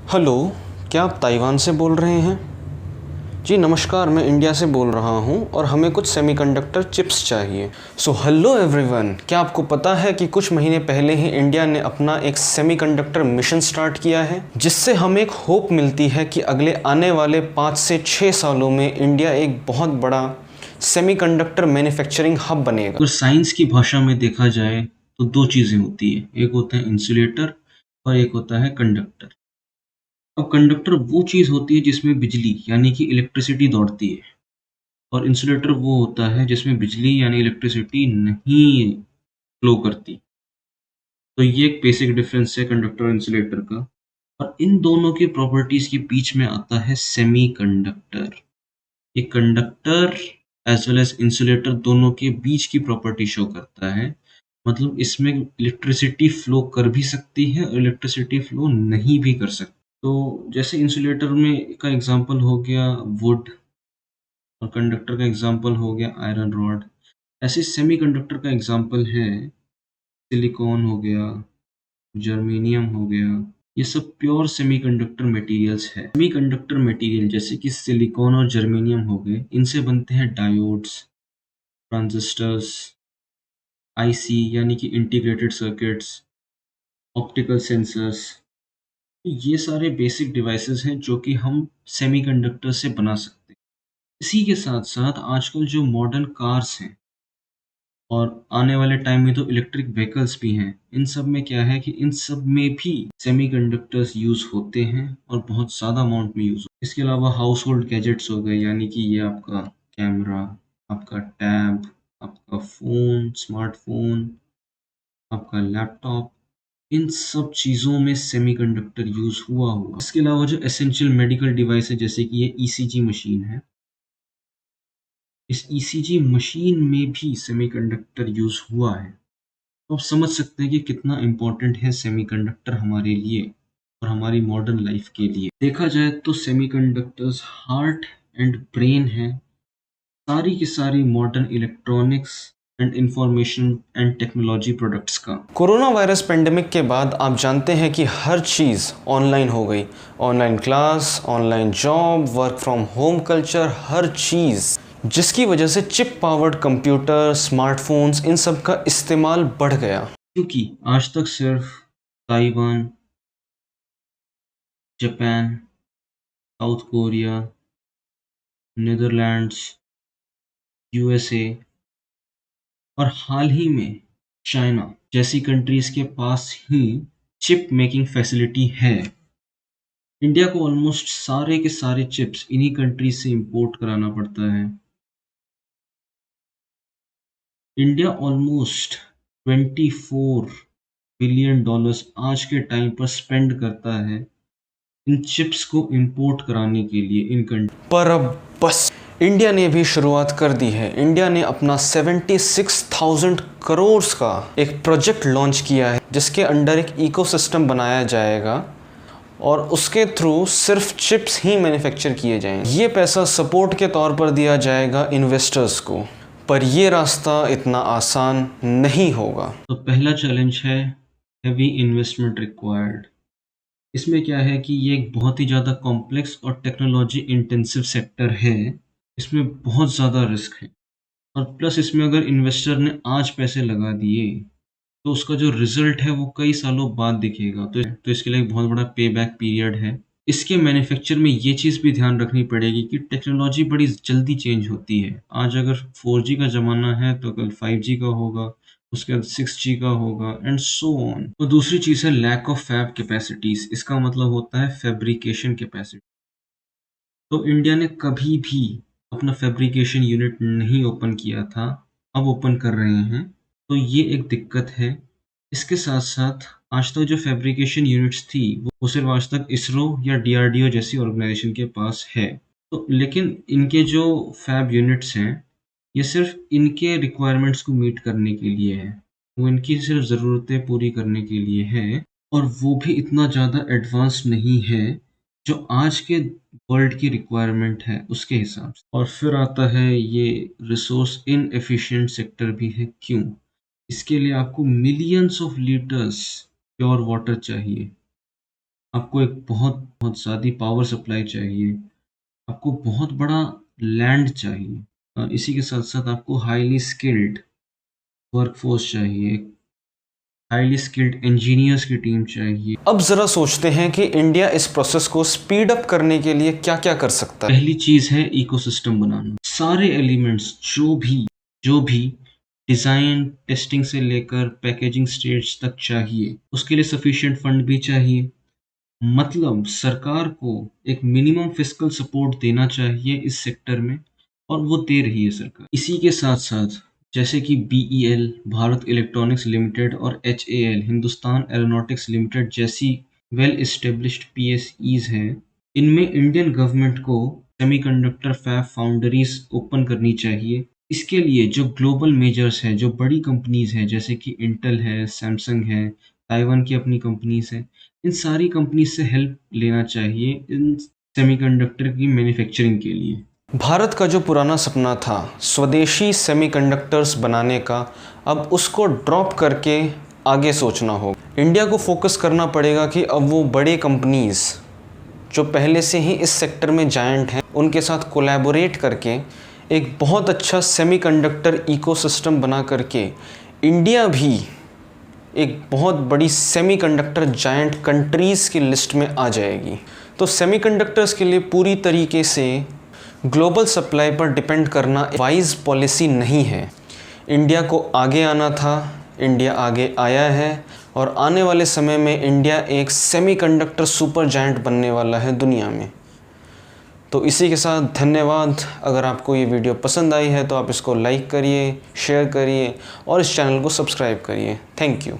Hello, क्या आप Taiwan से बोल रहे हैं? जी नमस्कार, मैं इंडिया से बोल रहा हूँ और हमें कुछ सेमीकंडक्टर चिप्स चाहिए। सो हेलो एवरीवन, क्या आपको पता है कि कुछ महीने पहले ही इंडिया ने अपना एक सेमीकंडक्टर मिशन स्टार्ट किया है, जिससे हमें एक होप मिलती है कि अगले आने वाले 5 से 6 सालों में इंडिया एक बहुत बड़ा सेमीकंडक्टर मैन्युफैक्चरिंग हब बनेगा। अगर साइंस की भाषा में देखा जाए तो दो चीजें होती है, एक होता है इंसुलेटर और एक होता है कंडक्टर। अब कंडक्टर वो चीज होती है जिसमें बिजली यानी कि इलेक्ट्रिसिटी दौड़ती है, और इंसुलेटर वो होता है जिसमें बिजली यानी इलेक्ट्रिसिटी नहीं फ्लो करती। तो ये एक बेसिक डिफरेंस है कंडक्टर और इंसुलेटर का। और इन दोनों की प्रॉपर्टीज के बीच में आता है सेमीकंडक्टर। ये conductor as well as insulator दोनों के बीच की प्रॉपर्टी शो करता है। मतलब इसमें इलेक्ट्रिसिटी फ्लो कर भी सकती है और इलेक्ट्रिसिटी फ्लो नहीं भी कर सकती। तो जैसे इंसुलेटर में का एग्जांपल हो गया वुड, और कंडक्टर का एग्जांपल हो गया आयरन रॉड। ऐसे सेमीकंडक्टर का एग्जांपल है सिलिकॉन हो गया, जर्मेनियम हो गया। ये सब प्योर सेमीकंडक्टर मटेरियल्स है। सेमीकंडक्टर मटेरियल जैसे कि सिलिकॉन और जर्मेनियम हो गए, इनसे बनते हैं डायोड्स, ट्रांजिस्टर्स, आईसी यानी कि इंटीग्रेटेड सर्किट्स, ऑप्टिकल सेंसर्स। ये सारे बेसिक डिवाइसेस हैं जो कि हम सेमीकंडक्टर से बना सकते हैं। इसी के साथ साथ आजकल जो मॉडर्न कार्स हैं और आने वाले टाइम में तो इलेक्ट्रिक व्हीकल्स भी हैं, इन सब में क्या है कि इन सब में भी सेमीकंडक्टर्स यूज होते हैं और बहुत ज़्यादा अमाउंट में यूज होते हैं। इसके अलावा हाउस होल्ड गैजेट्स हो गए, यानी कि ये आपका कैमरा, आपका टैब, आपका फ़ोन, स्मार्टफ़ोन, आपका लैपटॉप, इन सब चीज़ों में सेमीकंडक्टर यूज़ हुआ। इसके अलावा जो एसेंशियल मेडिकल डिवाइस है जैसे कि ये ईसीजी मशीन है, इस ईसीजी मशीन में भी सेमीकंडक्टर यूज़ हुआ है। तो आप समझ सकते हैं कि कितना इम्पोर्टेंट है सेमीकंडक्टर हमारे लिए और हमारी मॉडर्न लाइफ के लिए। देखा जाए तो सेमीकंडक्टर्स हार्ट एंड ब्रेन है सारी की सारी modern electronics and information and technology products का। कोरोना वायरस पेंडेमिक के बाद आप जानते हैं कि हर चीज़ ऑनलाइन हो गई। Online class, online job, work from home culture, हर चीज़, जिसकी वजह से चिप पावर्ड कंप्यूटर, स्मार्टफोन्स, इन सब का इस्तेमाल बढ़ गया। क्योंकि आज तक सिर्फ Taiwan, Japan, South Korea, Netherlands, USA और हाल ही में चाइना जैसी कंट्रीज के पास ही चिप मेकिंग फैसिलिटी है। इंडिया को ऑलमोस्ट सारे के सारे चिप्स इन्हीं कंट्रीज से इंपोर्ट कराना पड़ता है। इंडिया ऑलमोस्ट 24 बिलियन डॉलर्स आज के टाइम पर स्पेंड करता है इन चिप्स को इंपोर्ट कराने के लिए इन कंट्री। पर अब बस, इंडिया ने भी शुरुआत कर दी है। इंडिया ने अपना 76,000 करोड़ का एक प्रोजेक्ट लॉन्च किया है, जिसके अंडर एक इकोसिस्टम बनाया जाएगा और उसके थ्रू सिर्फ चिप्स ही मैन्युफैक्चर किए जाएंगे। ये पैसा सपोर्ट के तौर पर दिया जाएगा इन्वेस्टर्स को, पर ये रास्ता इतना आसान नहीं होगा। तो पहला चैलेंज है हेवी इन्वेस्टमेंट रिक्वायर्ड। इसमें क्या है कि ये एक बहुत ही ज़्यादा कॉम्प्लेक्स और टेक्नोलॉजी इंटेंसिव सेक्टर है। इसमें बहुत ज़्यादा रिस्क है, और प्लस इसमें अगर इन्वेस्टर ने आज पैसे लगा दिए तो उसका जो रिजल्ट है वो कई सालों बाद दिखेगा। तो इसके लिए एक बहुत बड़ा पे बैक पीरियड है। इसके मैन्युफैक्चर में ये चीज़ भी ध्यान रखनी पड़ेगी कि टेक्नोलॉजी बड़ी जल्दी चेंज होती है। आज अगर 4G का ज़माना है तो कल 5G का होगा, उसके बाद 6G का होगा एंड सो ऑन। तो दूसरी चीज़ है लैक ऑफ फैब कैपेसिटीज़। इसका मतलब होता है फैब्रिकेशन कैपेसिटी। तो इंडिया ने कभी भी अपना फैब्रिकेशन यूनिट नहीं ओपन किया था, अब ओपन कर रहे हैं। तो ये एक दिक्कत है। इसके साथ-साथ आज तक जो फैब्रिकेशन यूनिट्स थी वो सिर्फ़ आज तक इसरो या डीआरडीओ जैसी ऑर्गेनाइज़ेशन के पास है। तो लेकिन इनके जो फैब यूनिट्स हैं, ये सिर्फ़ इनके रिक्वायरमेंट्स को मीट करने के लिए है। वो इनकी सिर्फ़ ज़रूरतें पूरी करने के लिए है, और वो भी इतना ज़्यादा एडवांस्ड नहीं है जो आज के वर्ल्ड की रिक्वायरमेंट है उसके हिसाब से। और फिर आता है ये रिसोर्स इनएफिशिएंट सेक्टर भी है। क्यों? इसके लिए आपको millions of litres pure water चाहिए। आपको एक बहुत बहुत ज़्यादा पावर सप्लाई चाहिए, आपको बहुत बड़ा लैंड चाहिए, इसी के साथ साथ आपको हाईली स्किल्ड वर्कफोर्स चाहिए, हाईली स्किल्ड इंजीनियर्स की टीम चाहिए। अब ज़रा सोचते हैं कि इंडिया इस प्रोसेस को स्पीड अप करने के लिए क्या क्या कर सकता है। पहली चीज़ है इकोसिस्टम बनाना। सारे एलिमेंट्स जो भी डिज़ाइन, टेस्टिंग से लेकर पैकेजिंग स्टेज तक चाहिए, उसके लिए सफिशिएंट फंड भी चाहिए। मतलब सरकार को एक मिनिमम फिस्कल सपोर्ट देना चाहिए इस सेक्टर में, और वो दे रही है सरकार। इसी के साथ-साथ जैसे कि बीईएल भारत इलेक्ट्रॉनिक्स लिमिटेड और एचएएल हिंदुस्तान एरोनॉटिक्स लिमिटेड जैसी वेल एस्टेब्लिश्ड पीएसईज हैं, इनमें इंडियन गवर्नमेंट को सेमीकंडक्टर फैब फाउंड्रीज ओपन करनी चाहिए। इसके लिए जो ग्लोबल मेजर्स हैं, जो बड़ी कंपनीज़ हैं जैसे कि इंटेल है, सैमसंग है, ताइवान की अपनी कंपनीज़ हैं, इन सारी कंपनी से हेल्प लेना चाहिए इन सेमीकंडक्टर की मैन्युफैक्चरिंग के लिए। भारत का जो पुराना सपना था स्वदेशी सेमीकंडक्टर्स बनाने का, अब उसको ड्रॉप करके आगे सोचना होगा। इंडिया को फोकस करना पड़ेगा कि अब वो बड़े कंपनीज़ जो पहले से ही इस सेक्टर में जायंट हैं उनके साथ कोलैबोरेट करके एक बहुत अच्छा सेमीकंडक्टर इकोसिस्टम बना करके इंडिया भी एक बहुत बड़ी सेमीकंडक्टर जायंट कंट्रीज़ की लिस्ट में आ जाएगी। तो सेमीकंडक्टर्स के लिए पूरी तरीके से ग्लोबल सप्लाई पर डिपेंड करना वाइज पॉलिसी नहीं है। इंडिया को आगे आना था, इंडिया आगे आया है और आने वाले समय में इंडिया एक सेमीकंडक्टर सुपर जायंट बनने वाला है दुनिया में। तो इसी के साथ धन्यवाद। अगर आपको ये वीडियो पसंद आई है तो आप इसको लाइक करिए, शेयर करिए और इस चैनल को सब्सक्राइब करिए। Thank you.